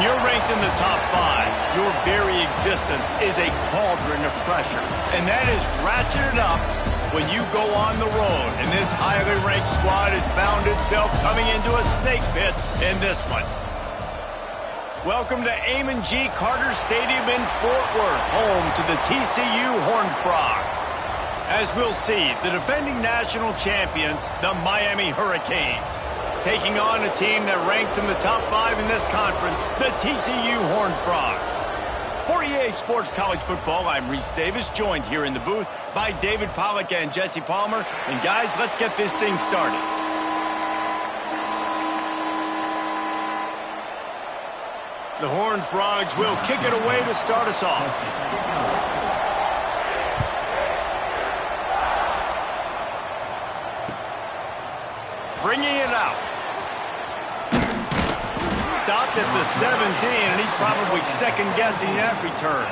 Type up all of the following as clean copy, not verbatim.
When you're ranked in the top 5, your very existence is a cauldron of pressure. And that is ratcheted up when you go on the road. And this highly ranked squad has found itself coming into a snake pit in this one. Welcome to Amon G. Carter Stadium in Fort Worth, home to the TCU Horned Frogs. As we'll see, the defending national champions, the Miami Hurricanes, taking on a team that ranks in the top 5 in this conference, the TCU Horned Frogs. For EA Sports College Football, I'm Reese Davis, joined here in the booth by David Pollack and Jesse Palmer. And guys, let's get this thing started. The Horned Frogs will kick it away to start us off. Bringing it out. Stopped at the 17, and he's probably second-guessing that return.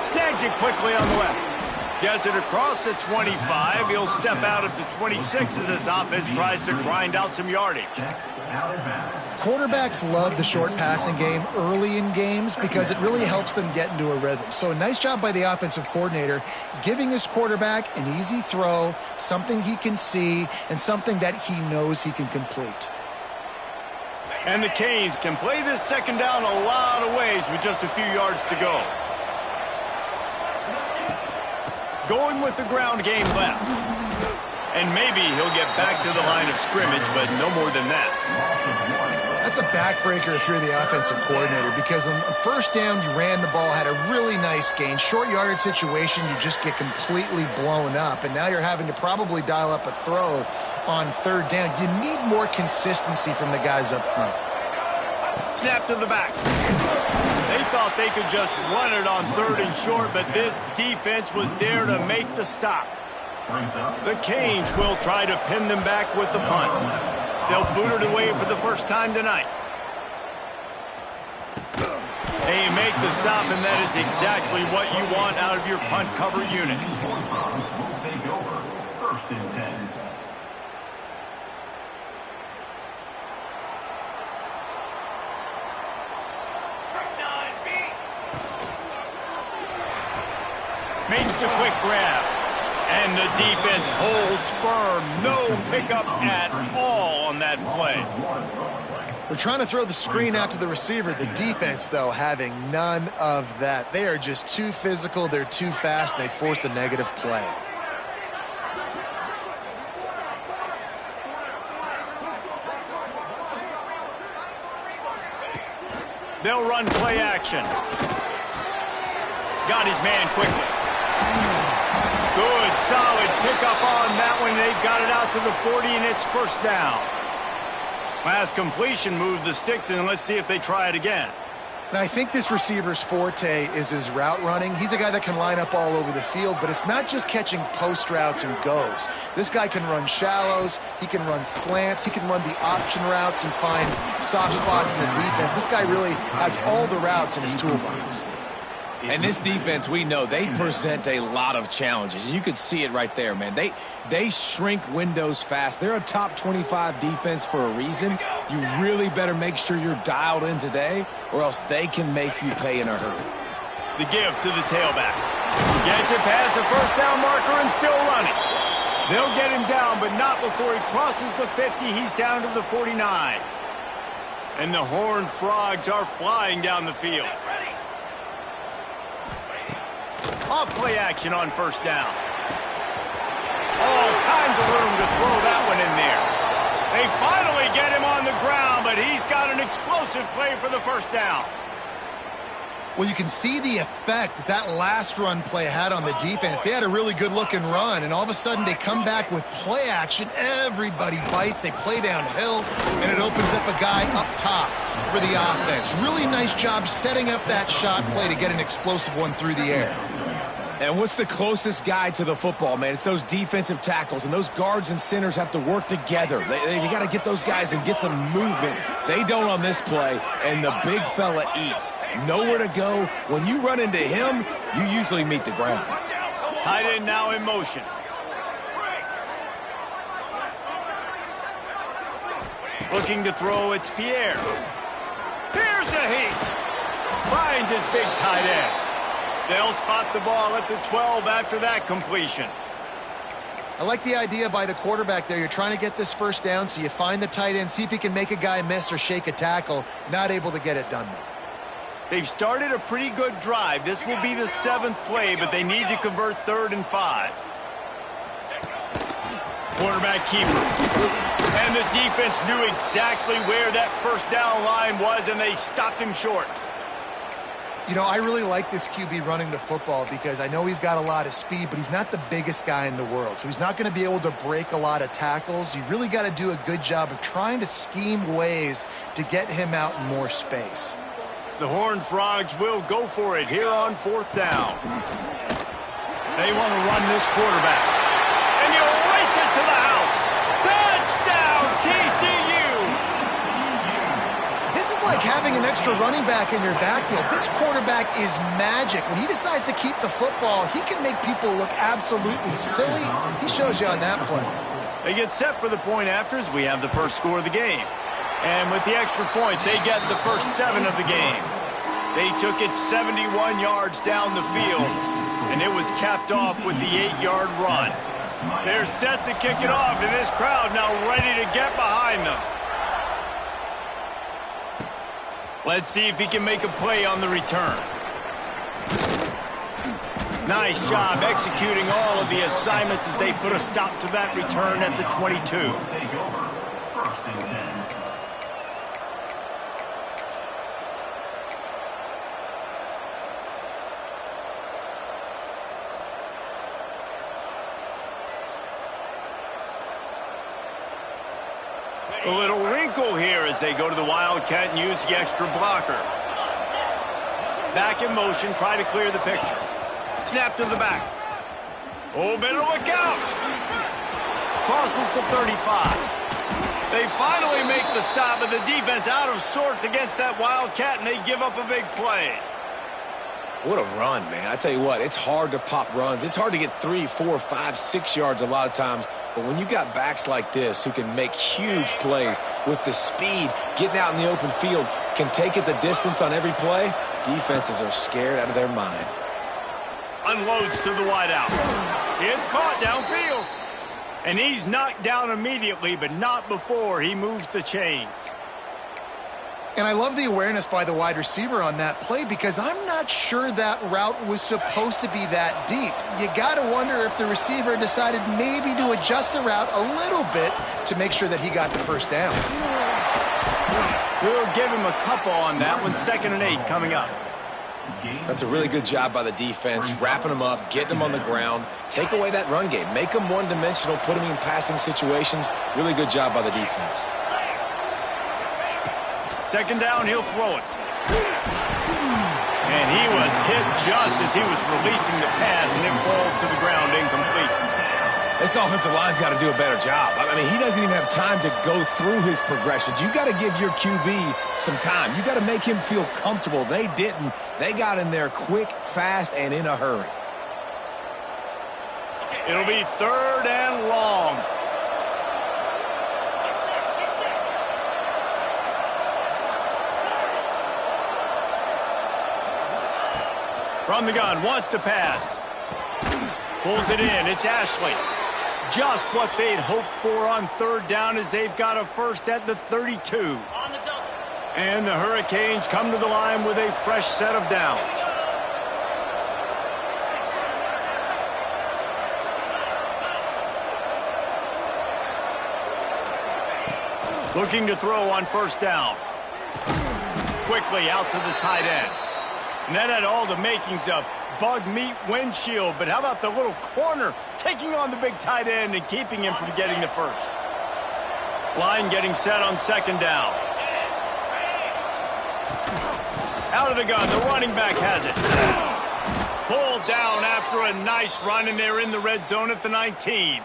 Snags it quickly on the left. Gets it across the 25. He'll step out at the 26 as this offense tries to grind out some yardage. Quarterbacks love the short passing game early in games because it really helps them get into a rhythm. So a nice job by the offensive coordinator giving his quarterback an easy throw, something he can see, and something that he knows he can complete. And the Canes can play this second down a lot of ways with just a few yards to go. Going with the ground game left. And maybe he'll get back to the line of scrimmage, but no more than that. That's a backbreaker if you're the offensive coordinator, because on first down, you ran the ball, had a really nice gain. Short yardage situation, you just get completely blown up, and now you're having to probably dial up a throw on third down. You need more consistency from the guys up front. Snap to the back. They thought they could just run it on third and short, but this defense was there to make the stop. The Canes will try to pin them back with the punt. They'll boot it away for the first time tonight. They make the stop, and that is exactly what you want out of your punt cover unit. First and 10. Makes the quick grab. And the defense holds firm. No pickup at all on that play. They're trying to throw the screen out to the receiver. The defense, though, having none of that. They are just too physical. They're too fast. And they force a negative play. They'll run play action. Got his man quickly. Good, solid pickup on that one. They've got it out to the 40, and it's first down. Last completion moved the sticks, and let's see if they try it again. And I think this receiver's forte is his route running. He's a guy that can line up all over the field, but it's not just catching post routes and goes. This guy can run shallows, he can run slants, he can run the option routes and find soft spots in the defense. This guy really has all the routes in his toolbox. And this defense, we know, they present a lot of challenges. And you can see it right there, man. They shrink windows fast. They're a top 25 defense for a reason. You really better make sure you're dialed in today, or else they can make you pay in a hurry. The give to the tailback. Gets it past the first down marker and still running. They'll get him down, but not before he crosses the 50. He's down to the 49. And the Horned Frogs are flying down the field. Off play action on first down. All kinds of room to throw that one in there. They finally get him on the ground, but he's got an explosive play for the first down. Well, you can see the effect that last run play had on the defense. They had a really good-looking run, and all of a sudden they come back with play action. Everybody bites. They play downhill, and it opens up a guy up top for the offense. Really nice job setting up that shot play to get an explosive one through the air. And what's the closest guy to the football, man? It's those defensive tackles, and those guards and centers have to work together. You got to get those guys and get some movement. They don't on this play, and the big fella eats. Nowhere to go. When you run into him, you usually meet the ground. Tight end now in motion. Looking to throw, it's Pierre. Here's a heat. Finds his big tight end. They'll spot the ball at the 12 after that completion. I like the idea by the quarterback there. You're trying to get this first down, so you find the tight end, see if he can make a guy miss or shake a tackle. Not able to get it done, though. They've started a pretty good drive. This will be the 7th play, but they need to convert 3rd and 5. Quarterback keeper. And the defense knew exactly where that first down line was, and they stopped him short. You know, I really like this QB running the football because I know he's got a lot of speed, but he's not the biggest guy in the world. So he's not going to be able to break a lot of tackles. You really got to do a good job of trying to scheme ways to get him out in more space. The Horned Frogs will go for it here on 4th down. They want to run this quarterback. And you race it to the house. Touchdown, TCU! This is like having an extra running back in your backfield. This quarterback is magic. When he decides to keep the football, he can make people look absolutely silly. He shows you on that play. They get set for the point afters. We have the first score of the game. And with the extra point, they get the first 7 of the game. They took it 71 yards down the field, and it was capped off with the 8-yard run. They're set to kick it off, and this crowd now ready to get behind them. Let's see if he can make a play on the return. Nice job executing all of the assignments as they put a stop to that return at the 22. A little wrinkle here as they go to the Wildcat and use the extra blocker. Back in motion, try to clear the picture. Snap to the back. Oh, better look out. Crosses to 35. They finally make the stop, but the defense out of sorts against that Wildcat, and they give up a big play. What a run, man. I tell you what, it's hard to pop runs. It's hard to get 3, 4, 5, 6 yards a lot of times. But when you got backs like this who can make huge plays with the speed, getting out in the open field, can take it the distance on every play, defenses are scared out of their mind. Unloads to the wideout. It's caught downfield. And he's knocked down immediately, but not before he moves the chains. And I love the awareness by the wide receiver on that play because I'm not sure that route was supposed to be that deep. You got to wonder if the receiver decided maybe to adjust the route a little bit to make sure that he got the first down. We'll give him a couple on that one. 2nd and 8 coming up. That's a really good job by the defense, wrapping them up, getting them on the ground. Take away that run game. Make them one-dimensional, put them in passing situations. Really good job by the defense. 2nd down, he'll throw it. And he was hit just as he was releasing the pass, and it falls to the ground incomplete. This offensive line's got to do a better job. I mean, he doesn't even have time to go through his progressions. You got to give your QB some time. You got to make him feel comfortable. They didn't. They got in there quick, fast, and in a hurry. It'll be 3rd and long. From the gun, wants to pass. Pulls it in, it's Ashley. Just what they'd hoped for on 3rd down as they've got a first at the 32. And the Hurricanes come to the line with a fresh set of downs. Looking to throw on 1st down. Quickly out to the tight end. And that had all the makings of bug meat windshield. But how about the little corner taking on the big tight end and keeping him from getting the first? Line getting set on 2nd down. Out of the gun, the running back has it. Pulled down after after a nice run, and they're in the red zone at the 19.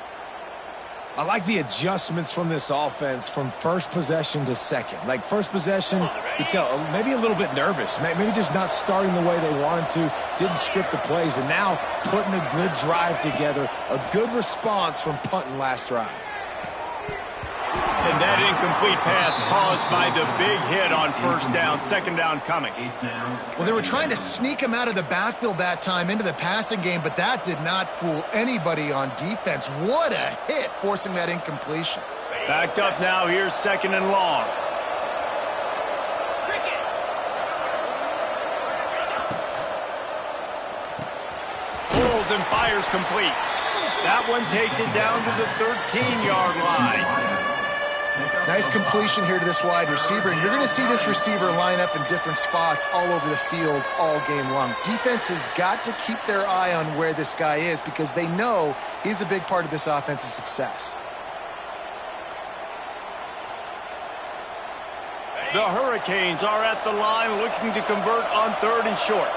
I like the adjustments from this offense from first possession to second. Like first possession, you tell maybe a little bit nervous, maybe just not starting the way they wanted to, didn't script the plays, but now putting a good drive together, a good response from punting last drive. And that incomplete pass caused by the big hit on first down, second down coming. Well, they were trying to sneak him out of the backfield that time into the passing game, but that did not fool anybody on defense. What a hit, forcing that incompletion. Backed up now, here's second and long. Pulls and fires complete. That one takes it down to the 13-yard line. Nice completion here to this wide receiver, and you're going to see this receiver line up in different spots all over the field all game long. Defense has got to keep their eye on where this guy is because they know he's a big part of this offense's success. The Hurricanes are at the line looking to convert on third and short.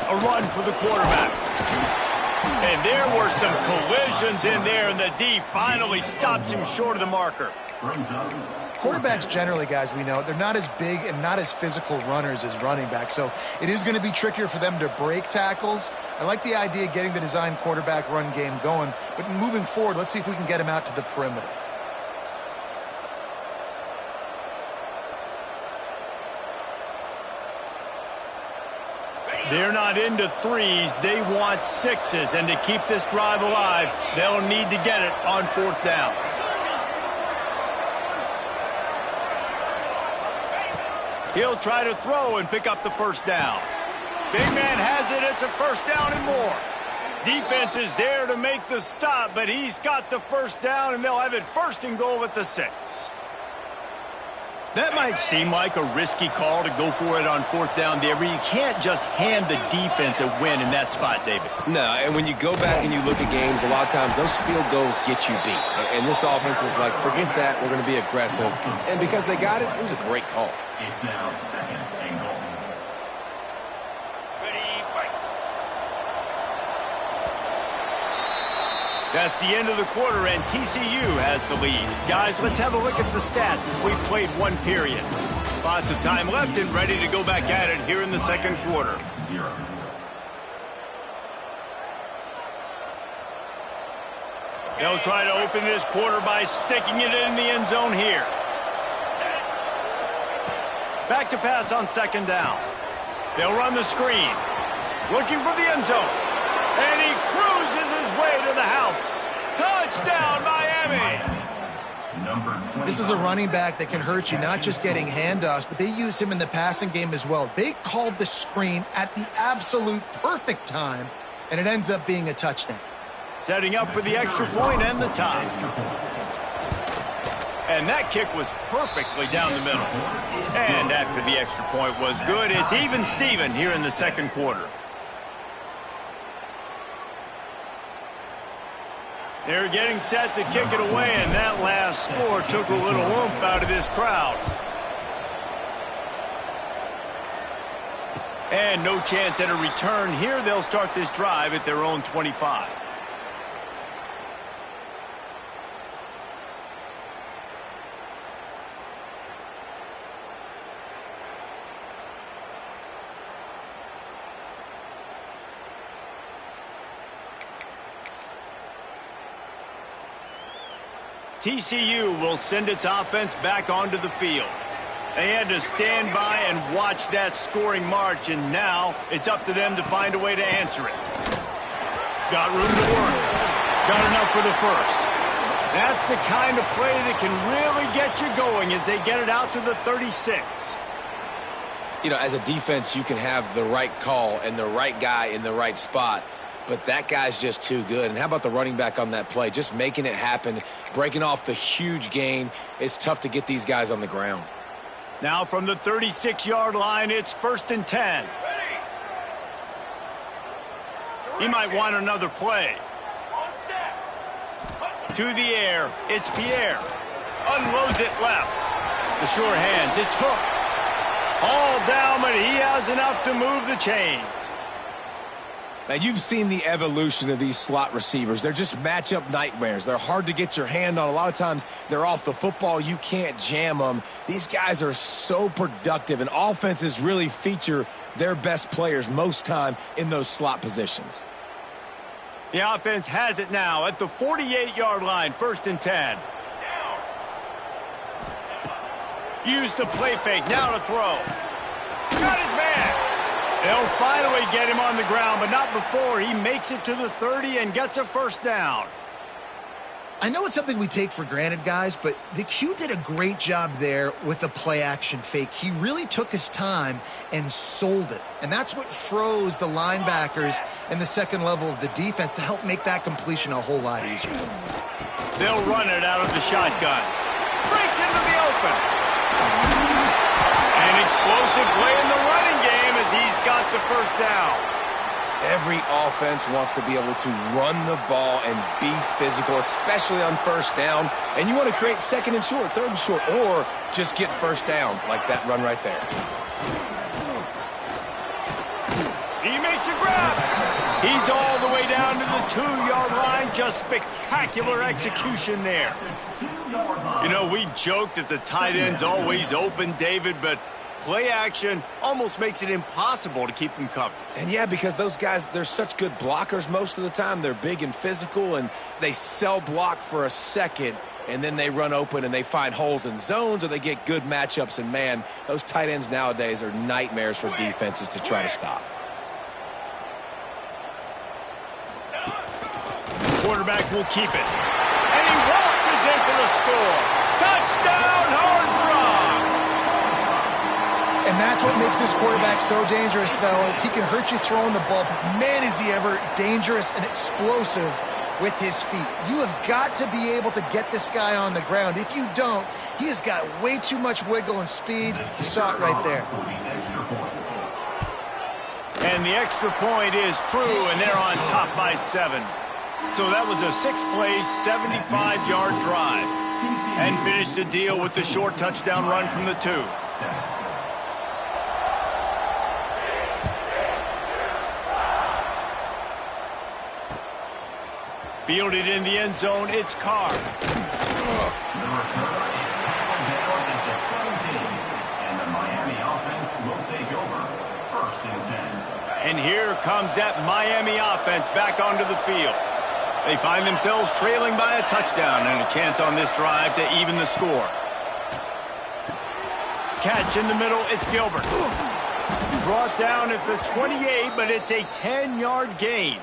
A run for the quarterback. And there were some collisions in there, and the D finally stops him short of the marker. Quarterbacks generally, guys, we know, they're not as big and not as physical runners as running backs, so it is going to be trickier for them to break tackles. I like the idea of getting the design quarterback run game going, but moving forward, let's see if we can get him out to the perimeter. They're not into threes. They want sixes. And to keep this drive alive, they'll need to get it on fourth down. He'll try to throw and pick up the first down. Big man has it. It's a first down and more. Defense is there to make the stop, but he's got the first down, and they'll have it first and goal at the 6. That might seem like a risky call to go for it on fourth down there, but you can't just hand the defense a win in that spot, David. No, and when you go back and you look at games, a lot of times those field goals get you beat. And this offense is like, forget that, we're going to be aggressive. And because they got it, it was a great call. It's now second and goal. That's the end of the quarter, and TCU has the lead. Guys, let's have a look at the stats as we've played one period. Lots of time left and ready to go back at it here in the second quarter. 0. They'll try to open this quarter by sticking it in the end zone here. Back to pass on second down. They'll run the screen. Looking for the end zone. And he cruises his way to the house. Touchdown, Miami! This is a running back that can hurt you, not just getting handoffs, but they use him in the passing game as well. They called the screen at the absolute perfect time, and it ends up being a touchdown. Setting up for the extra point and the tie. And that kick was perfectly down the middle. And after the extra point was good, it's even Steven here in the second quarter. They're getting set to kick it away, and that last score took a little oomph out of this crowd. And no chance at a return here. They'll start this drive at their own 25. TCU will send its offense back onto the field. They had to stand by and watch that scoring march, and now it's up to them to find a way to answer it. Got room to work. Got enough for the first. That's the kind of play that can really get you going as they get it out to the 36. You know, as a defense, you can have the right call and the right guy in the right spot, but that guy's just too good. And how about the running back on that play? Just making it happen, breaking off the huge gain. It's tough to get these guys on the ground. Now from the 36-yard line, it's 1st and 10. He might want another play. To the air, it's Pierre. Unloads it left. The sure hands, it's Hooks. All down, but he has enough to move the chains. Now, you've seen the evolution of these slot receivers. They're just matchup nightmares. They're hard to get your hand on. A lot of times, they're off the football. You can't jam them. These guys are so productive, and offenses really feature their best players most time in those slot positions. The offense has it now at the 48-yard line, 1st and 10. Use the play fake, now to throw. Got his man. They'll finally get him on the ground, but not before he makes it to the 30 and gets a 1st down. I know it's something we take for granted, guys, but the Q did a great job there with the play-action fake. He really took his time and sold it, and that's what froze the linebackers and the second level of the defense to help make that completion a whole lot easier. They'll run it out of the shotgun. Breaks into the open. An explosive play in the running game as he's got the 1st down. Every offense wants to be able to run the ball and be physical, especially on 1st down. And you want to create 2nd and short, 3rd and short, or just get 1st downs like that run right there. He makes a grab. He's all the way down to the 2-yard line. Just spectacular execution there. You know, we joke that the tight end's always open, David, but play action almost makes it impossible to keep them covered. And yeah, because those guys, they're such good blockers most of the time. They're big and physical, and they sell block for a second, and then they run open and they find holes in zones, or they get good matchups. And man, those tight ends nowadays are nightmares for defenses to try to stop. Quarterback will keep it. And he waltzes in for the score. Touchdown, Horned Frogs! And that's what makes this quarterback so dangerous, fellas. He can hurt you throwing the ball, but man, is he ever dangerous and explosive with his feet. You have got to be able to get this guy on the ground. If you don't, he has got way too much wiggle and speed. You saw it right there. And the extra point is true, and they're on top by 7. So that was a 6-play, 75-yard drive. And finished the deal with the short touchdown run from the 2. Fielded in the end zone, it's Carr. And the Miami offense will take over. 1st and 10. And here comes that Miami offense back onto the field. They find themselves trailing by a touchdown and a chance on this drive to even the score. Catch in the middle, it's Gilbert. Brought down at the 28, but it's a 10-yard gain.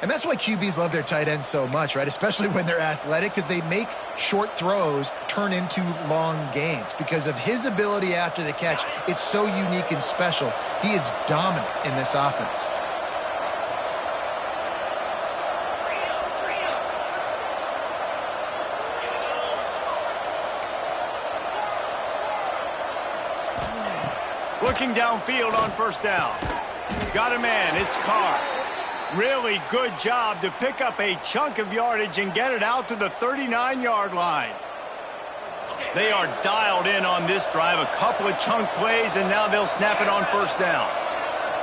And that's why QBs love their tight ends so much, right? Especially when they're athletic, because they make short throws turn into long gains. Because of his ability after the catch, it's so unique and special. He is dominant in this offense. Looking downfield on 1st down. Got a man, it's Carr. Really good job to pick up a chunk of yardage and get it out to the 39-yard line. They are dialed in on this drive. A couple of chunk plays, and now they'll snap it on 1st down.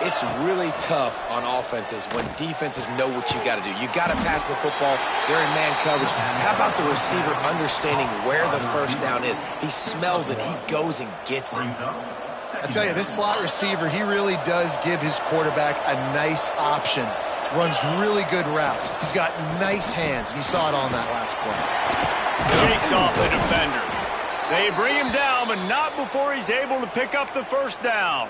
It's really tough on offenses when defenses know what you got to do. You got to pass the football. They're in man coverage. How about the receiver understanding where the 1st down is? He smells it. He goes and gets it. I tell you, this slot receiver, he really does give his quarterback a nice option. Runs really good routes. He's got nice hands, and you saw it on that last play. Shakes off the defender. They bring him down, but not before he's able to pick up the 1st down.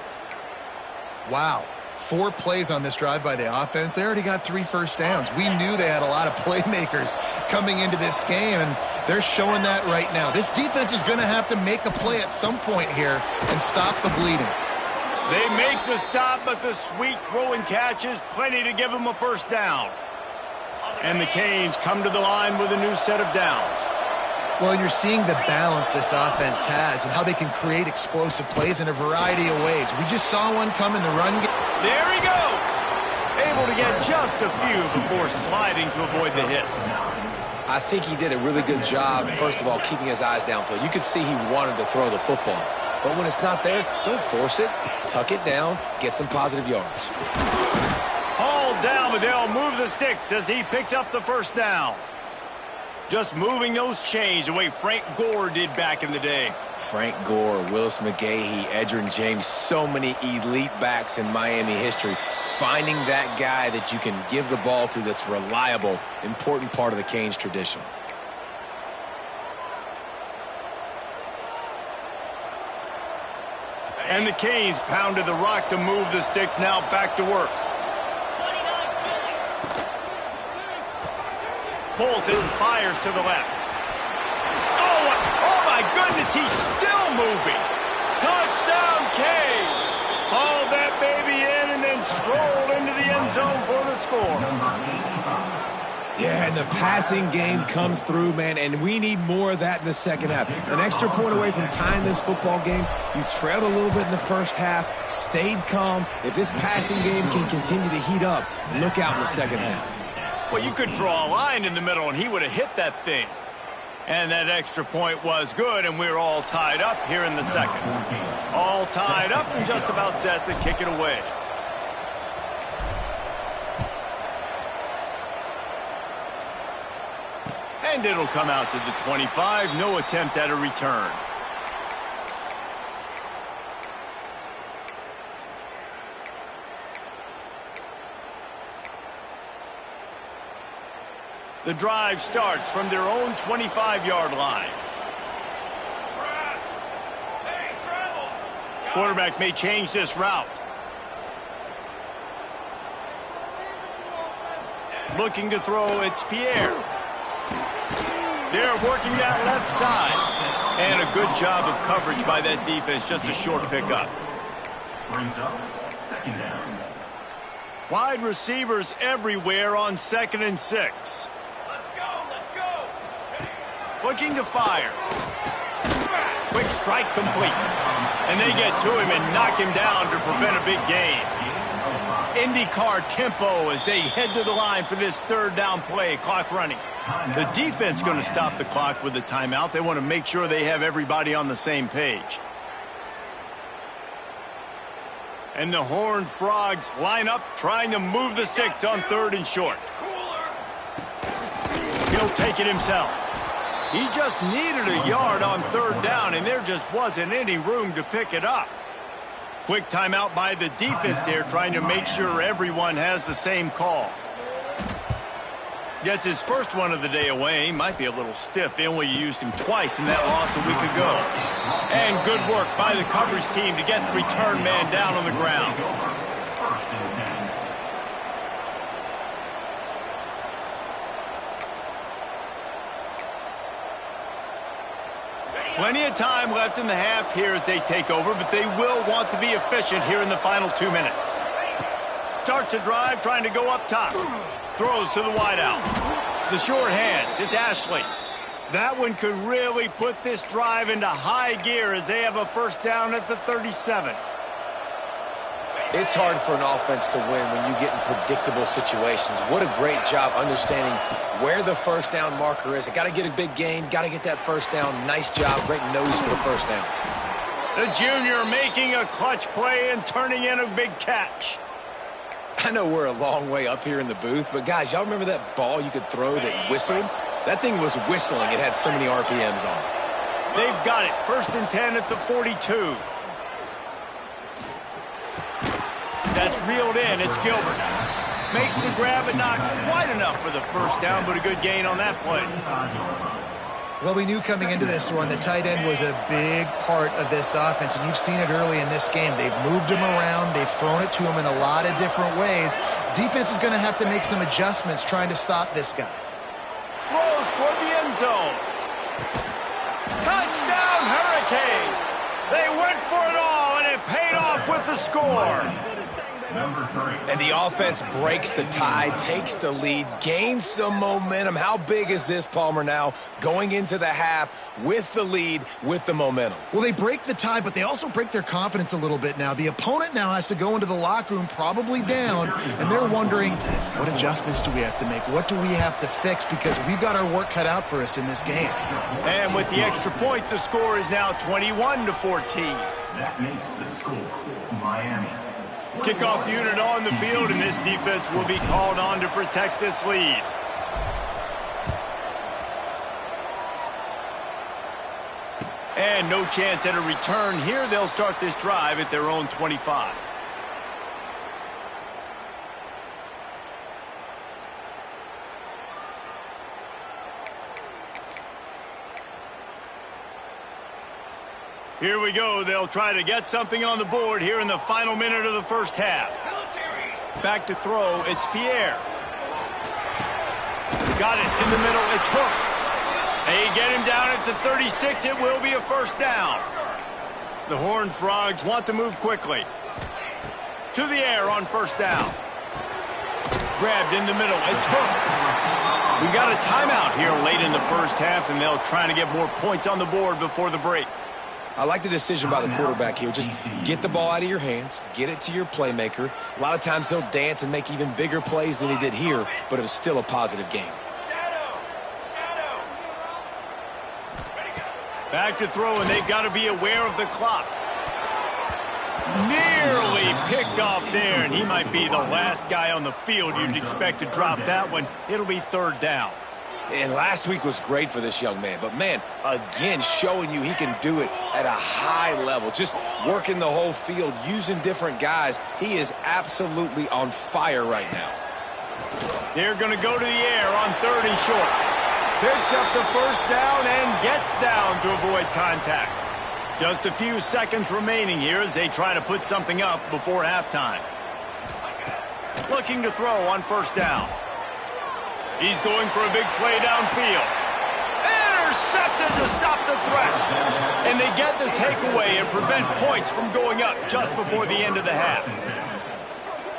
Wow. 4 plays on this drive by the offense. They already got 3 first downs. We knew they had a lot of playmakers coming into this game, and they're showing that right now. This defense is going to have to make a play at some point here and stop the bleeding. They make the stop, but the sweet throw and catch is plenty to give them a 1st down. And the Canes come to the line with a new set of downs. Well, you're seeing the balance this offense has and how they can create explosive plays in a variety of ways. We just saw one come in the run game. There he goes. Able to get just a few before sliding to avoid the hit. I think he did a really good job, first of all, keeping his eyes downfield. You could see he wanted to throw the football. But when it's not there, don't force it. Tuck it down. Get some positive yards. Hauled down, but they'll move the sticks as he picks up the first down. Just moving those chains the way Frank Gore did back in the day. Frank Gore, Willis McGahee, Edgerrin James, so many elite backs in Miami history. Finding that guy that you can give the ball to that's reliable, important part of the Canes tradition. And the Canes pounded the rock to move the sticks, now back to work. Pulls it and fires to the left. Oh my goodness, he's still moving. Touchdown, Canes. Hauled that baby in and then strolled into the end zone for the score. Yeah, and the passing game comes through, man, and we need more of that in the second half. An extra point away from tying this football game. You trailed a little bit in the first half, stayed calm. If this passing game can continue to heat up, look out in the second half. Well, you could draw a line in the middle, and he would have hit that thing. And that extra point was good, and we're all tied up here in the second. All tied up and just about set to kick it away. And it'll come out to the 25. No attempt at a return. The drive starts from their own 25-yard line. Quarterback may change this route. Looking to throw, it's Pierre. They're working that left side. And a good job of coverage by that defense, just a short pickup. Brings up second down. Wide receivers everywhere on 2nd and 6. Looking to fire. Quick strike complete. And they get to him and knock him down to prevent a big gain. IndyCar tempo as they head to the line for this third down play. Clock running. The defense going to stop the clock with a timeout. They want to make sure they have everybody on the same page. And the Horned Frogs line up trying to move the sticks on 3rd and short. He'll take it himself. He just needed a yard on 3rd down, and there just wasn't any room to pick it up. Quick timeout by the defense there, trying to make sure everyone has the same call. Gets his first one of the day away. Might be a little stiff. They only used him twice in that loss a week ago. And good work by the coverage team to get the return man down on the ground. First and 10. Plenty of time left in the half here as they take over, but they will want to be efficient here in the final 2 minutes. Starts a drive trying to go up top. Throws to the wideout. The short hands. It's Ashley. That one could really put this drive into high gear as they have a first down at the 37. It's hard for an offense to win when you get in predictable situations. What a great job understanding where the first down marker is. Got to get a big gain, got to get that first down. Nice job, great nose for the first down. The junior making a clutch play and turning in a big catch. I know we're a long way up here in the booth, but guys, y'all remember that ball you could throw that whistled? That thing was whistling. It had so many RPMs on it. They've got it. 1st and 10 at the 42. That's reeled in. It's Gilbert. Makes the grab, but not quite enough for the first down, but a good gain on that play. Well, we knew coming into this one the tight end was a big part of this offense, and you've seen it early in this game. They've moved him around. They've thrown it to him in a lot of different ways. Defense is going to have to make some adjustments trying to stop this guy. Throws toward the end zone. Touchdown, Hurricanes! They went for it all, and it paid off with the score. And the offense breaks the tie, takes the lead, gains some momentum. How big is this, Palmer, now going into the half with the lead, with the momentum? Well, they break the tie, but they also break their confidence a little bit now. The opponent now has to go into the locker room probably down, and they're wondering, what adjustments do we have to make? What do we have to fix? Because we've got our work cut out for us in this game. And with the extra point, the score is now 21-14. That makes the score Miami Kickoff unit on the field, and this defense will be called on to protect this lead. And no chance at a return here. They'll start this drive at their own 25. Here we go. They'll try to get something on the board here in the final minute of the first half. Back to throw. It's Pierre. Got it in the middle. It's Hooks. They get him down at the 36. It will be a first down. The Horned Frogs want to move quickly. To the air on first down. Grabbed in the middle. It's Hooks. We got a timeout here late in the first half, and they'll try to get more points on the board before the break. I like the decision by the quarterback here. Just get the ball out of your hands, get it to your playmaker. A lot of times he'll dance and make even bigger plays than he did here, but it was still a positive game. Back to throw, and they've got to be aware of the clock. Nearly picked off there, and he might be the last guy on the field you'd expect to drop that one. It'll be third down. And last week was great for this young man. But, man, again, showing you he can do it at a high level. Just working the whole field, using different guys. He is absolutely on fire right now. They're going to go to the air on third and short. Picks up the first down and gets down to avoid contact. Just a few seconds remaining here as they try to put something up before halftime. Looking to throw on first down. He's going for a big play downfield. Intercepted to stop the threat. And they get the takeaway and prevent points from going up just before the end of the half.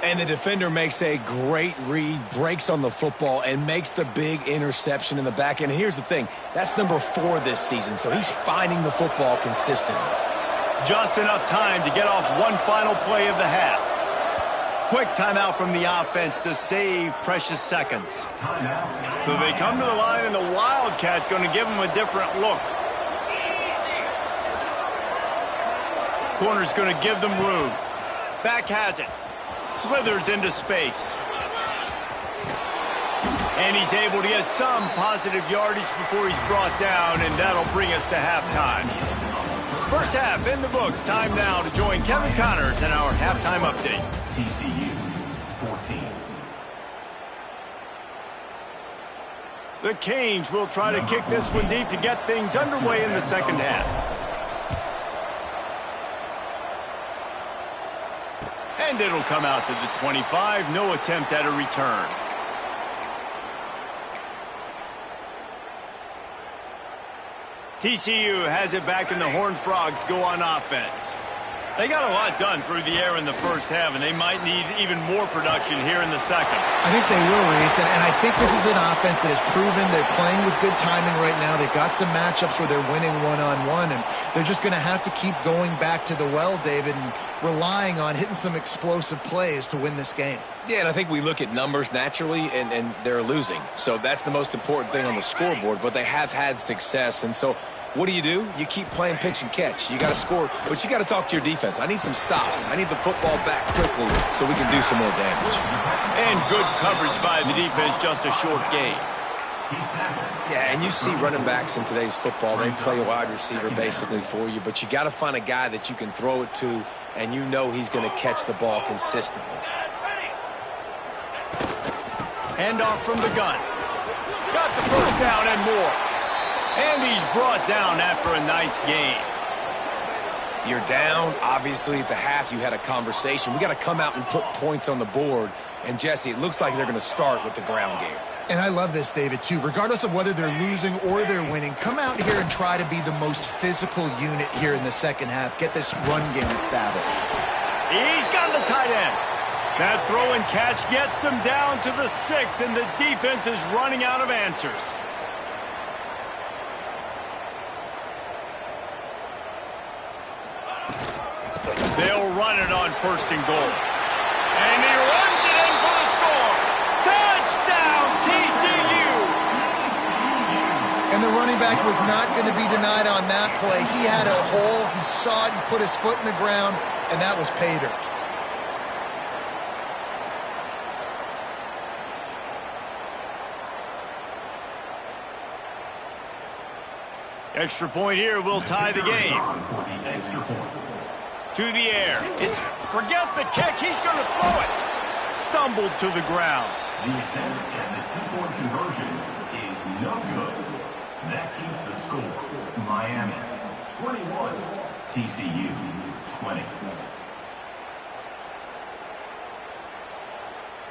And the defender makes a great read, breaks on the football, and makes the big interception in the back end. And here's the thing. That's number 4 this season, so he's finding the football consistently. Just enough time to get off one final play of the half. Quick timeout from the offense to save precious seconds. So they come to the line, and the Wildcat going to give them a different look. Corner's going to give them room. Back has it. Slithers into space. And he's able to get some positive yardage before he's brought down, and that'll bring us to halftime. First half in the books. Time now to join Kevin Connors in our halftime update. TCU 14. The Canes will try to kick this one deep to get things underway in the second half. And it'll come out to the 25. No attempt at a return. TCU has it back, and the Horned Frogs go on offense. They got a lot done through the air in the first half, and they might need even more production here in the second. I think they will, Reese, and I think this is an offense that has proven they're playing with good timing right now. They've got some matchups where they're winning one-on-one, and they're just going to have to keep going back to the well, David, and relying on hitting some explosive plays to win this game. Yeah, and I think we look at numbers naturally, and they're losing. So that's the most important thing on the scoreboard, but they have had success. And so what do? You keep playing pitch and catch. You got to score, but you got to talk to your defense. I need some stops. I need the football back quickly so we can do some more damage. And good coverage by the defense, just a short gain. Yeah, and you see running backs in today's football, they play a wide receiver basically for you, but you got to find a guy that you can throw it to, and you know he's going to catch the ball consistently. Handoff from the gun. Got the first down and more. And he's brought down after a nice gain. You're down. Obviously, at the half, you had a conversation. We got to come out and put points on the board. And, Jesse, it looks like they're going to start with the ground game. And I love this, David, too. Regardless of whether they're losing or they're winning, come out here and try to be the most physical unit here in the second half. Get this run game established. He's got the tight end. That throw and catch gets them down to the 6, and the defense is running out of answers. They'll run it on first and goal. And he runs it in for the score. Touchdown, TCU! And the running back was not going to be denied on that play. He had a hole. He saw it. He put his foot in the ground, and that was pay dirt. Extra point here will tie the game. For the extra point. To the air. Forget the kick. He's going to throw it. Stumbled to the ground. The attempt at the two-point conversion is no good. That keeps the score. Miami 21, TCU 20.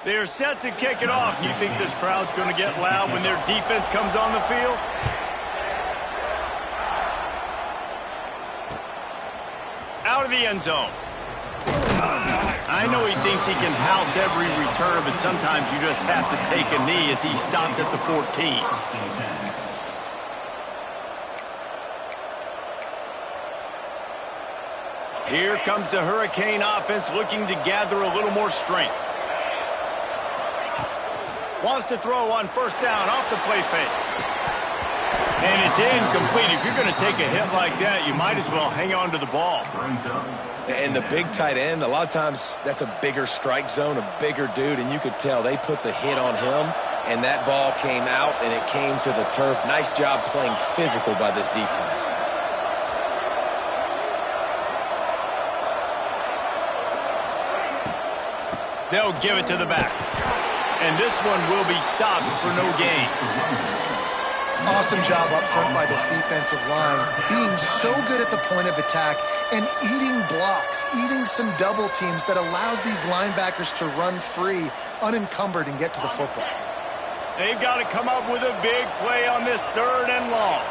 They are set to kick it off. You think this crowd's going to get loud when their defense comes on the field? Out of the end zone. I know he thinks he can house every return, but sometimes you just have to take a knee as he stopped at the 14. Here comes the Hurricane offense looking to gather a little more strength. Wants to throw on first down off the play fake. And it's incomplete. If you're going to take a hit like that, you might as well hang on to the ball. And the big tight end, a lot of times that's a bigger strike zone, a bigger dude, and you could tell they put the hit on him, and that ball came out, and it came to the turf. Nice job playing physical by this defense. They'll give it to the back. And this one will be stopped for no gain. Awesome job up front by this defensive line, being so good at the point of attack and eating blocks, eating some double teams that allows these linebackers to run free, unencumbered, and get to the football. They've got to come up with a big play on this 3rd and long.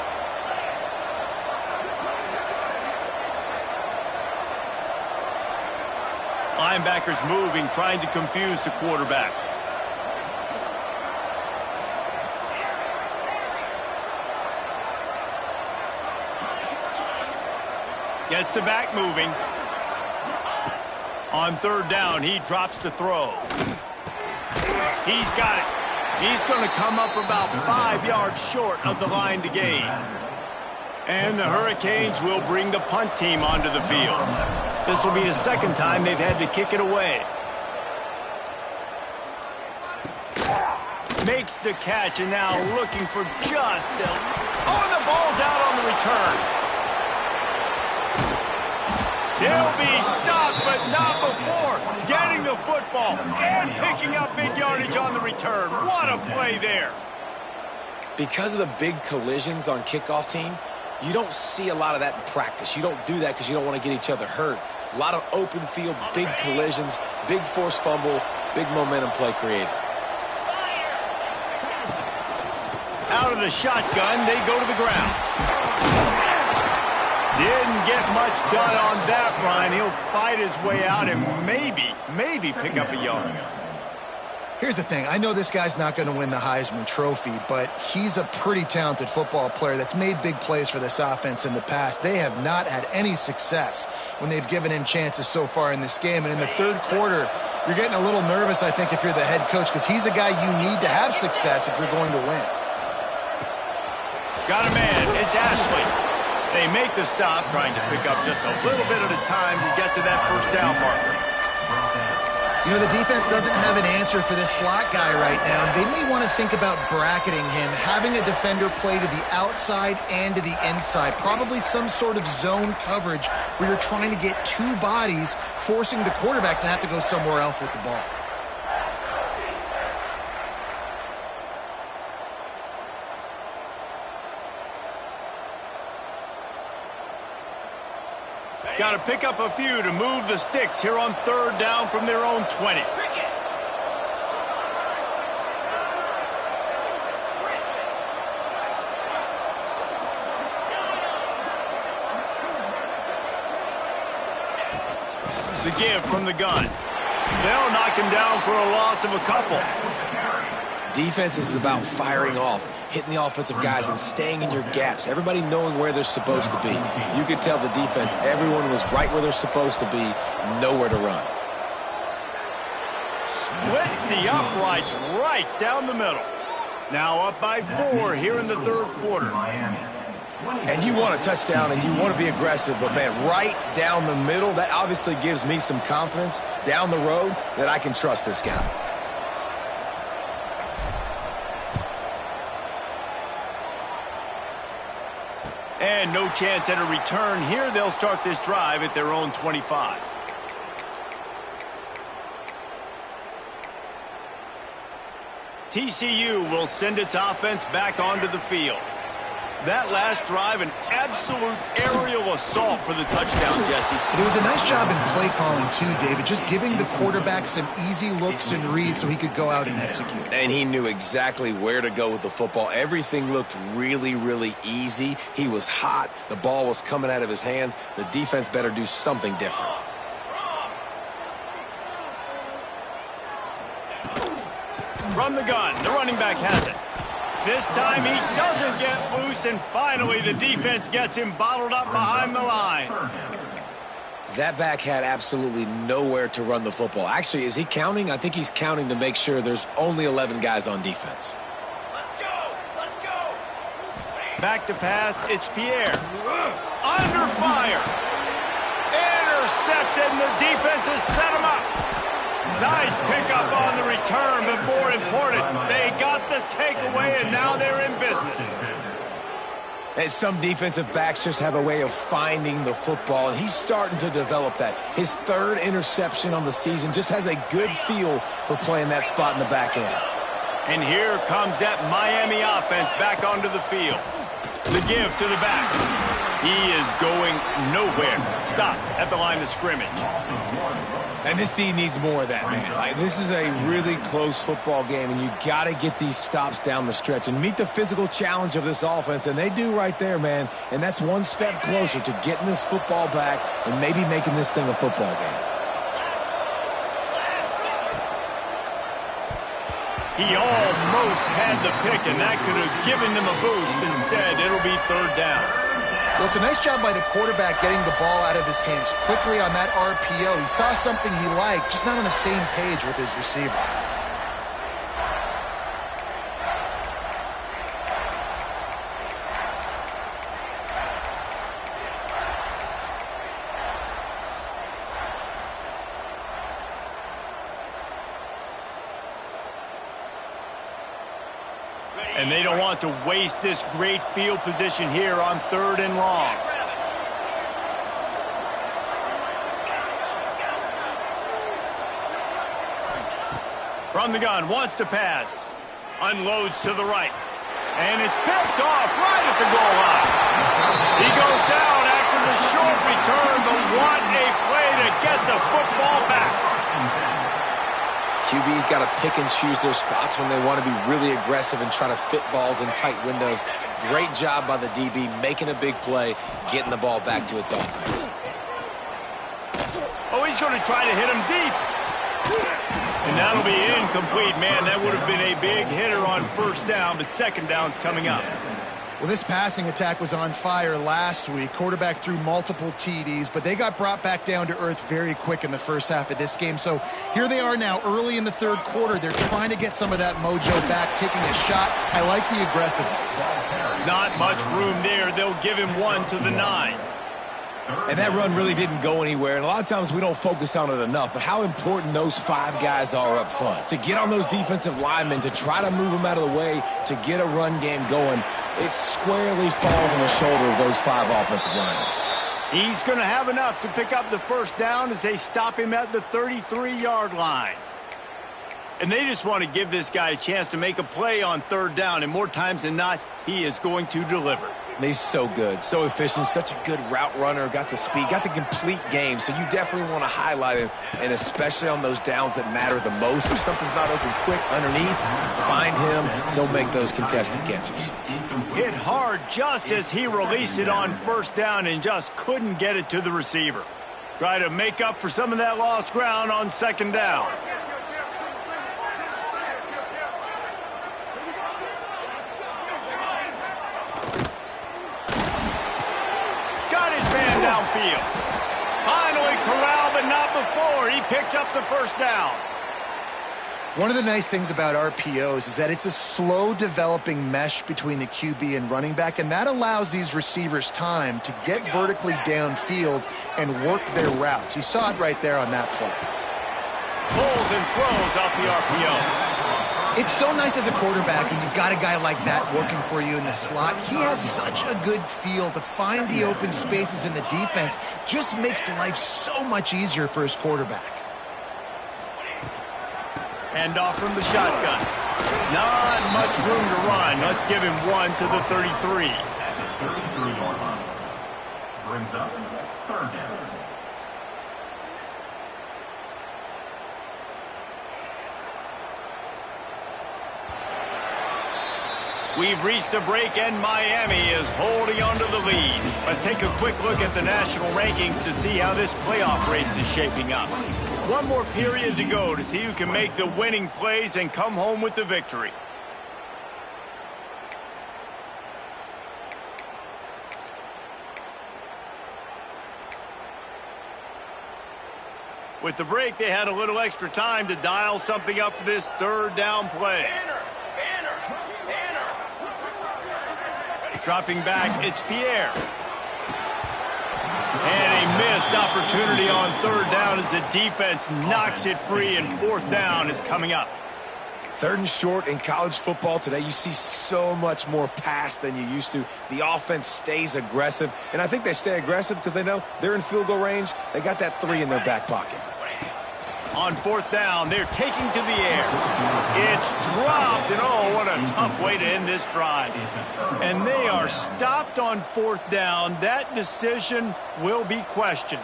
Linebackers moving, trying to confuse the quarterback. Gets the back moving. On 3rd down, he drops to throw. He's got it. He's going to come up about 5 yards short of the line to gain. And the Hurricanes will bring the punt team onto the field. This will be the 2nd time they've had to kick it away. Makes the catch, and now looking for just a... Oh, and the ball's out on the return. He'll be stopped, but not before getting the football and picking up big yardage on the return. What a play there. Because of the big collisions on kickoff team, you don't see a lot of that in practice. You don't do that because you don't want to get each other hurt. A lot of open field, big collisions, big forced fumble, big momentum play created. Out of the shotgun, they go to the ground. Didn't get much done on that, Ryan. He'll fight his way out and maybe pick up a yard. Here's the thing. I know this guy's not going to win the Heisman Trophy, but he's a pretty talented football player that's made big plays for this offense in the past. They have not had any success when they've given him chances so far in this game. And in the 3rd quarter, you're getting a little nervous, I think, if you're the head coach, because he's a guy you need to have success if you're going to win. Got a man. It's Ashley. They make the stop, trying to pick up just a little bit at a time to get to that 1st down marker. You know, the defense doesn't have an answer for this slot guy right now. They may want to think about bracketing him, having a defender play to the outside and to the inside. Probably some sort of zone coverage where you're trying to get 2 bodies, forcing the quarterback to have to go somewhere else with the ball. Got to pick up a few to move the sticks here on 3rd down from their own 20. The give from the gun. They'll knock him down for a loss of a couple. Defense is about firing off, hitting the offensive guys and staying in your gaps. Everybody knowing where they're supposed to be. You could tell the defense, everyone was right where they're supposed to be, nowhere to run. Splits the uprights right down the middle. Now up by 4 here in the 3rd quarter. And you want a touchdown and you want to be aggressive, but man, right down the middle, that obviously gives me some confidence down the road that I can trust this guy. And no chance at a return here. They'll start this drive at their own 25. TCU will send its offense back onto the field. That last drive, an absolute aerial assault for the touchdown, Jesse. It was a nice job in play calling, too, David, just giving the quarterback some easy looks and reads so he could go out and execute. And he knew exactly where to go with the football. Everything looked really, really easy. He was hot. The ball was coming out of his hands. The defense better do something different. From the gun, the running back has it. This time he doesn't get loose, and finally the defense gets him bottled up behind the line. That back had absolutely nowhere to run the football. Actually, is he counting? I think he's counting to make sure there's only 11 guys on defense. Let's go! Let's go! Back to pass, it's Pierre. Under fire. Intercepted, and the defense has set him up. Nice pickup on the return, but more important, they got the takeaway, and now they're in business. And some defensive backs just have a way of finding the football, and he's starting to develop that. His third interception on the season, just has a good feel for playing that spot in the back end. And here comes that Miami offense back onto the field. The give to the back. He is going nowhere. Stop at the line of scrimmage. And this D needs more of that, man. Like, this is a really close football game, and you got to get these stops down the stretch and meet the physical challenge of this offense, and they do right there, man. And that's one step closer to getting this football back and maybe making this thing a football game. He almost had the pick, and that could have given them a boost. Instead, it'll be third down. Well, it's a nice job by the quarterback getting the ball out of his hands quickly on that RPO. He saw something he liked, just not on the same page with his receiver. And they don't want to waste this great field position here on 3rd and long. From the gun, wants to pass. Unloads to the right. And it's picked off right at the goal line. He goes down after the short return, but what a play to get the football back. QB's got to pick and choose their spots when they want to be really aggressive and try to fit balls in tight windows. Great job by the DB making a big play, getting the ball back to its offense. Oh, he's going to try to hit him deep. And that'll be incomplete. Man, that would have been a big hitter on 1st down, but 2nd down's coming up. Well, this passing attack was on fire last week. Quarterback threw multiple TDs, but they got brought back down to earth very quick in the first half of this game. So here they are now early in the 3rd quarter. They're trying to get some of that mojo back, taking a shot. I like the aggressiveness. Not much room there. They'll give him 1 to the 9. And that run really didn't go anywhere. And a lot of times we don't focus on it enough. But how important those 5 guys are up front. To get on those defensive linemen, to try to move them out of the way, to get a run game going, it squarely falls on the shoulder of those 5 offensive linemen. He's going to have enough to pick up the 1st down as they stop him at the 33-yard line. And they just want to give this guy a chance to make a play on 3rd down. And more times than not, he is going to deliver. He's so good, so efficient, such a good route runner, got the speed, got the complete game, so you definitely want to highlight him, and especially on those downs that matter the most. If something's not open quick underneath, find him, don't make those contested catches. Hit hard just as he released it on 1st down and just couldn't get it to the receiver. Try to make up for some of that lost ground on 2nd down. Downfield. Finally corralled, but not before. He picks up the 1st down. One of the nice things about RPOs is that it's a slow developing mesh between the QB and running back, and that allows these receivers time to get vertically downfield and work their routes. You saw it right there on that play. Pulls and throws off the RPO. It's so nice as a quarterback when you've got a guy like that working for you in the slot. He has such a good feel to find the open spaces in the defense. Just makes life so much easier for his quarterback. Hand off from the shotgun. Not much room to run. Let's give him one to the 33. At the 33-yard line. Brings up third down. We've reached a break, and Miami is holding on to the lead. Let's take a quick look at the national rankings to see how this playoff race is shaping up. One more period to go to see who can make the winning plays and come home with the victory. With the break, they had a little extra time to dial something up for this third down play. Dropping back, it's Pierre. And a missed opportunity on third down as the defense knocks it free, and fourth down is coming up. Third and short in college football today, you see so much more pass than you used to. The offense stays aggressive, and I think they stay aggressive because they know they're in field goal range. They got that 3 in their back pocket. On fourth down, they're taking to the air. It's dropped, and oh, what a tough way to end this drive. And they are stopped on fourth down. That decision will be questioned.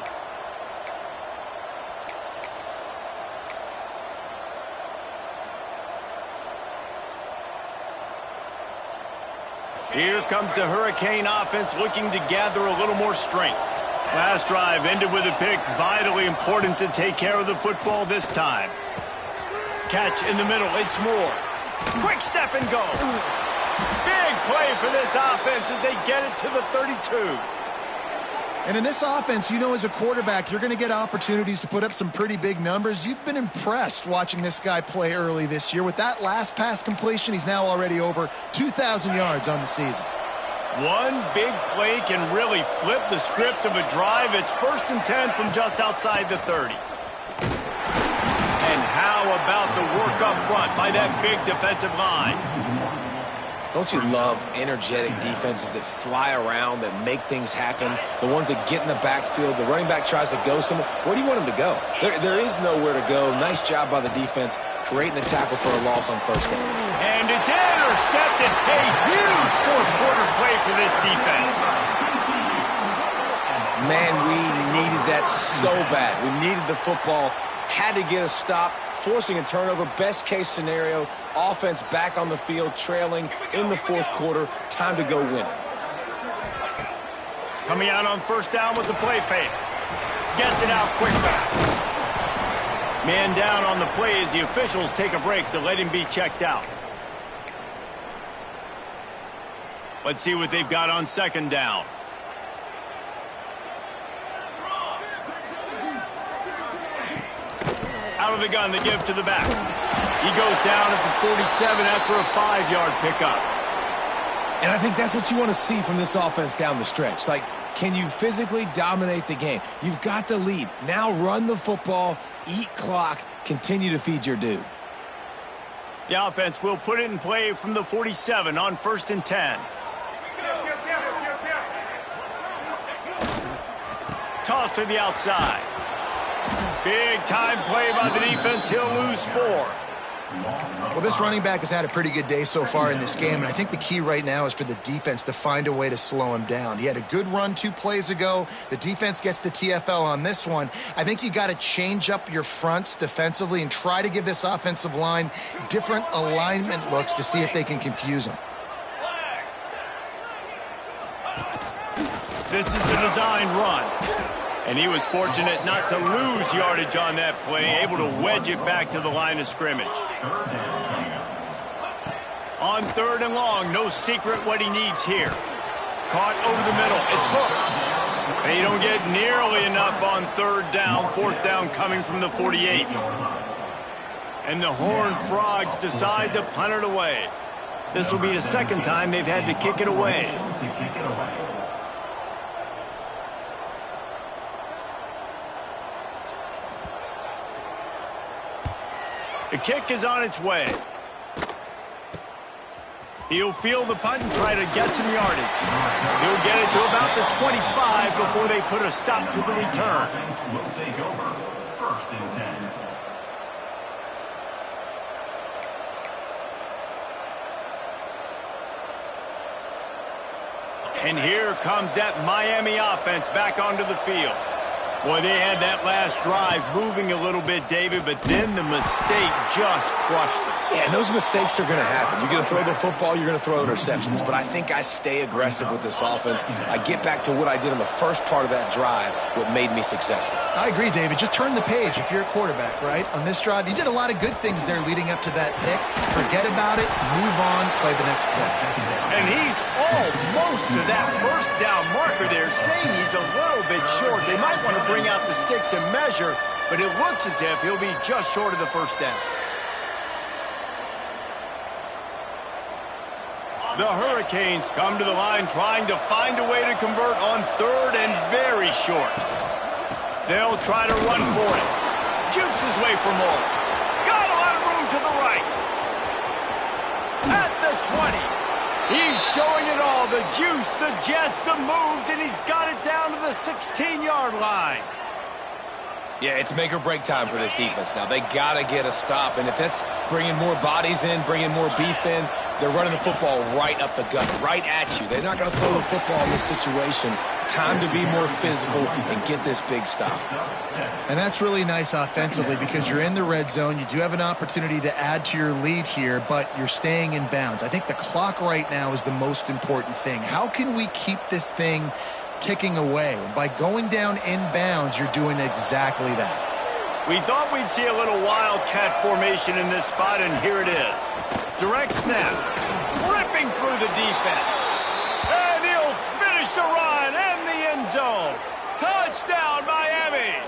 Here comes the Hurricane offense looking to gather a little more strength. Last drive ended with a pick. Vitally important to take care of the football this time. Catch in the middle. It's Moore. Quick step and go. Big play for this offense as they get it to the 32. And in this offense, you know, as a quarterback, you're going to get opportunities to put up some pretty big numbers. You've been impressed watching this guy play early this year. With that last pass completion, he's now already over 2,000 yards on the season. One big play can really flip the script of a drive. It's 1st and 10 from just outside the 30. And how about the work up front by that big defensive line? Don't you love energetic defenses that fly around, that make things happen, the ones that get in the backfield? The running back tries to go somewhere. Where do you want him to go? There is nowhere to go. Nice job by the defense creating the tackle for a loss on first down. And it's intercepted. A huge fourth-quarter play for this defense. Man, we needed that so bad. We needed the football, had to get a stop, forcing a turnover. Best case scenario, offense back on the field, trailing in the fourth quarter. Time to go win it. Coming out on first down with the play fake. Gets it out quickly. Man down on the play as the officials take a break to let him be checked out. Let's see what they've got on second down. Out of the gun, they give to the back. He goes down at the 47 after a 5-yard pickup. And I think that's what you want to see from this offense down the stretch. Like, can you physically dominate the game? You've got the lead. Now run the football, eat clock, continue to feed your dude. The offense will put it in play from the 47 on 1st and 10. Toss to the outside. Big time play by the defense. He'll lose 4. Well, this running back has had a pretty good day so far in this game, and I think the key right now is for the defense to find a way to slow him down. He had a good run 2 plays ago. The defense gets the TFL on this one. I think you got to change up your fronts defensively and try to give this offensive line different alignment looks to see if they can confuse him. This is a designed run. And he was fortunate not to lose yardage on that play, able to wedge it back to the line of scrimmage. On 3rd and long, no secret what he needs here. Caught over the middle, it's hooked. They don't get nearly enough on 3rd down, 4th down coming from the 48. And the Horned Frogs decide to punt it away. This will be the 2nd time they've had to kick it away. The kick is on its way. He'll field the punt and try to get some yardage. He'll get it to about the 25 before they put a stop to the return. Will take over. 1st and 10. And here comes that Miami offense back onto the field. Boy, they had that last drive moving a little bit, David, but then the mistake just crushed them. Yeah, and those mistakes are going to happen. You're going to throw the football, you're going to throw interceptions. But I think I stay aggressive with this offense. I get back to what I did in the first part of that drive, what made me successful. I agree, David. Just turn the page if you're a quarterback, right? On this drive, you did a lot of good things there leading up to that pick. Forget about it, move on, play the next play. And he's almost to that first down marker there, saying he's a little bit short. They might want to bring out the sticks and measure, but it looks as if he'll be just short of the first down. The Hurricanes come to the line trying to find a way to convert on 3rd and very short. They'll try to run for it. Jukes his way for more. Got a lot of room to the right. At the 20. He's showing it all. The juice, the jets, the moves, and he's got it down to the 16-yard line. Yeah, it's make or break time for this defense now. They got to get a stop, and if that's bringing more bodies in, bringing more beef in, they're running the football right up the gut, right at you. They're not going to throw the football in this situation. Time to be more physical and get this big stop. And that's really nice offensively because you're in the red zone. You do have an opportunity to add to your lead here, but you're staying in bounds. I think the clock right now is the most important thing. How can we keep this thing ticking away? And by going down in bounds, you're doing exactly that. We thought we'd see a little wildcat formation in this spot, and here it is. Direct snap, ripping through the defense. And he'll finish the run and the end zone. Touchdown, Miami.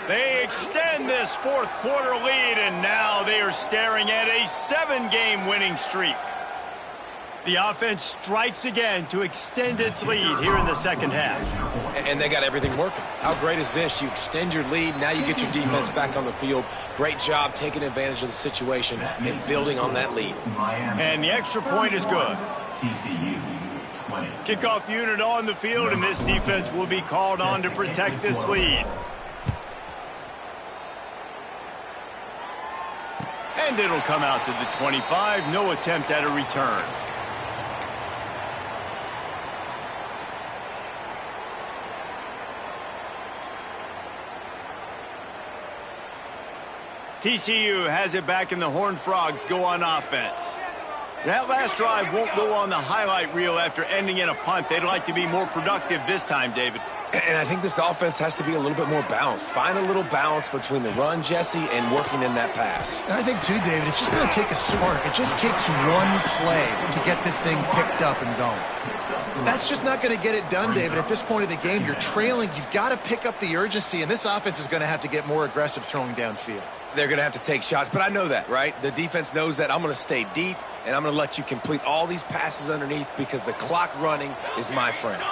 They extend this 4th quarter lead, and now they are staring at a 7-game winning streak. The offense strikes again to extend its lead here in the 2nd half. And they got everything working. How great is this? You extend your lead, now you get your defense back on the field. Great job taking advantage of the situation and building on that lead. And the extra point is good. TCU 20. Kickoff unit on the field, and this defense will be called on to protect this lead. And it'll come out to the 25. No attempt at a return. TCU has it back, and the Horned Frogs go on offense. That last drive won't go on the highlight reel after ending in a punt. They'd like to be more productive this time, David. And I think this offense has to be a little bit more balanced. Find a little balance between the run, Jesse, and working in that pass. And I think, too, David, it's just going to take a spark. It just takes one play to get this thing picked up and going. That's just not going to get it done, David. At this point of the game, you're trailing. You've got to pick up the urgency, and this offense is going to have to get more aggressive throwing downfield. They're going to have to take shots, but I know that, right? The defense knows that. I'm going to stay deep, and I'm going to let you complete all these passes underneath because the clock running is my friend.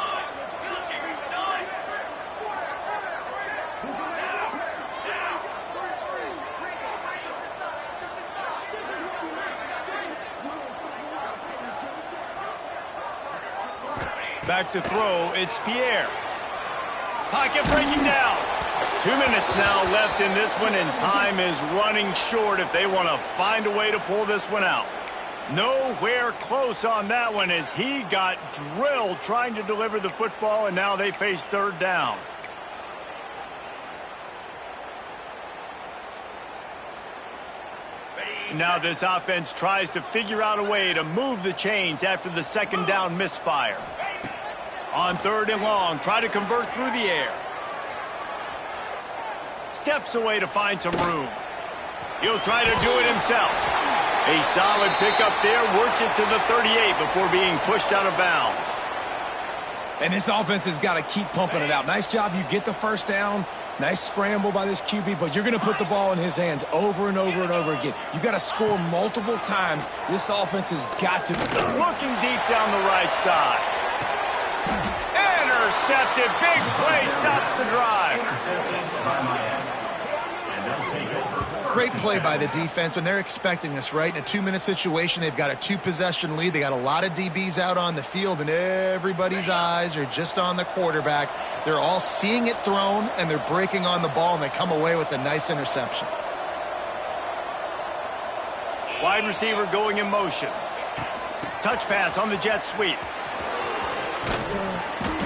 Back to throw, it's Pierre. Pocket breaking down. 2 minutes now left in this one, and time is running short if they want to find a way to pull this one out. Nowhere close on that one as he got drilled trying to deliver the football, and now they face 3rd down. Now this offense tries to figure out a way to move the chains after the 2nd down misfire. On 3rd and long, try to convert through the air. Steps away to find some room. He'll try to do it himself. A solid pickup there, works it to the 38 before being pushed out of bounds. And this offense has got to keep pumping it out. Nice job, you get the 1st down. Nice scramble by this QB, but you're going to put the ball in his hands over and over and over again. You got to score multiple times. This offense has got to. Looking deep down the right side. Intercepted. Big play stops the drive. great play by the defense, and they're expecting this, right? In a 2-minute situation, they've got a 2-possession lead. They got a lot of DBs out on the field, and everybody's eyes are just on the quarterback. They're all seeing it thrown, and they're breaking on the ball, and they come away with a nice interception. Wide receiver going in motion. Touch pass on the jet sweep.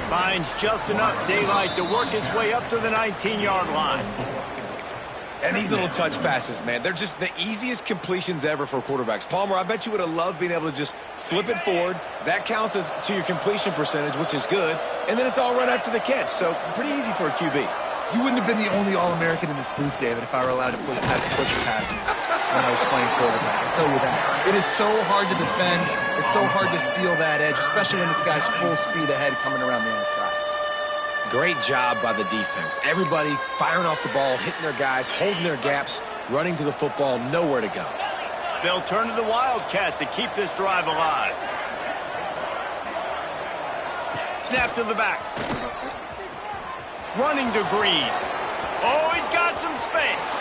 Finds just enough daylight to work his way up to the 19-yard line. And these little touch passes, man, they're just the easiest completions ever for quarterbacks. Palmer, I bet you would have loved being able to just flip it forward. That counts as to your completion percentage, which is good. And then it's all right after the catch. So pretty easy for a QB. You wouldn't have been the only All-American in this booth, David, if I were allowed to push passes when I was playing quarterback. I'll tell you that. It is so hard to defend. It's so hard to seal that edge, especially when this guy's full speed ahead coming around the outside. Great job by the defense. Everybody firing off the ball, hitting their guys, holding their gaps, running to the football, nowhere to go. They'll turn to the Wildcat to keep this drive alive. Snap to the back. Running to Green. Oh, he's got some space.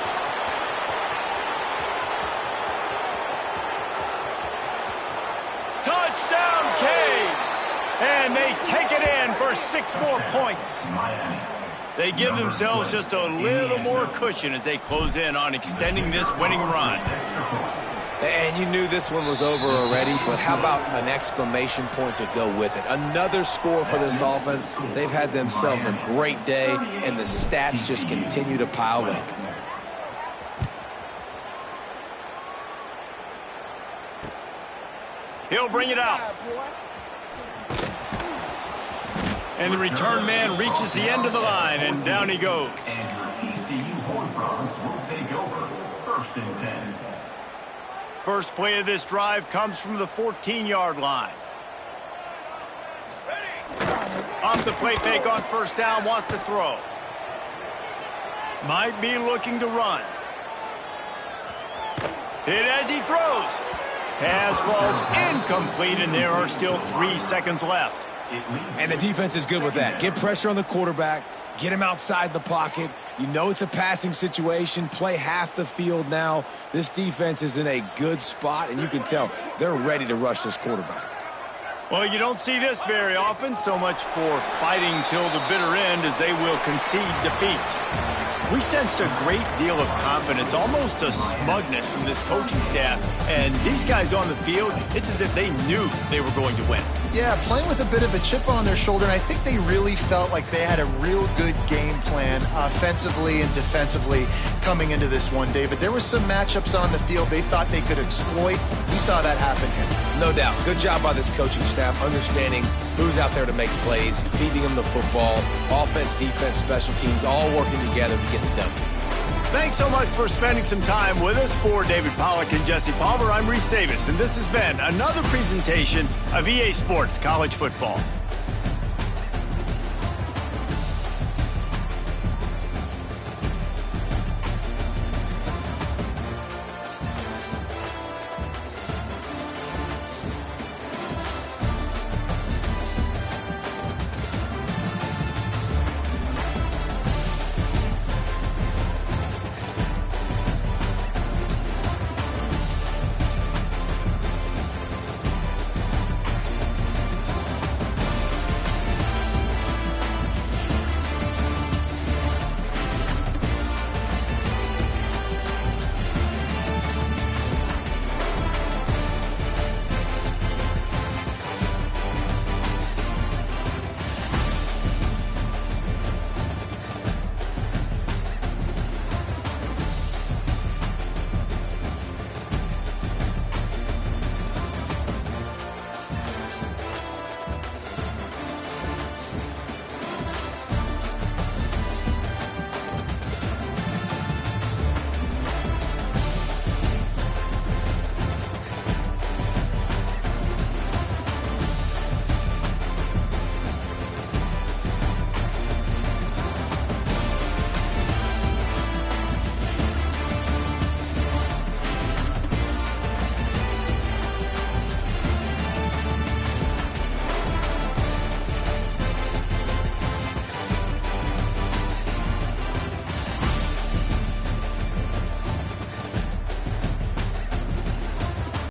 Touchdown, Canes! And they take it in for 6 more points. They give themselves just a little more cushion as they close in on extending this winning run. And you knew this one was over already, but how about an exclamation point to go with it? Another score for this offense. They've had themselves a great day, and the stats just continue to pile up. He'll bring it out. And the return man reaches the end of the line, and down he goes. And your TCU Horned Frogs will take over. 1st and 10. First play of this drive comes from the 14-yard line. Off the play fake on 1st down, wants to throw. Might be looking to run. Hit as he throws. Pass falls incomplete, and there are still 3 seconds left. And the defense is good with that. Get pressure on the quarterback. Get him outside the pocket. You know it's a passing situation. Play half the field now. This defense is in a good spot, and you can tell they're ready to rush this quarterback. Well, you don't see this very often. So much for fighting till the bitter end as they will concede defeat. We sensed a great deal of confidence, almost a smugness from this coaching staff. And these guys on the field, it's as if they knew they were going to win. Yeah, playing with a bit of a chip on their shoulder, and I think they really felt like they had a real good game plan offensively and defensively coming into this one, David. There were some matchups on the field they thought they could exploit. We saw that happen here. No doubt. Good job by this coaching staff, understanding who's out there to make plays, feeding them the football, offense, defense, special teams, all working together to get it done. Thanks so much for spending some time with us. For David Pollack and Jesse Palmer, I'm Reese Davis, and this has been another presentation of EA Sports College Football.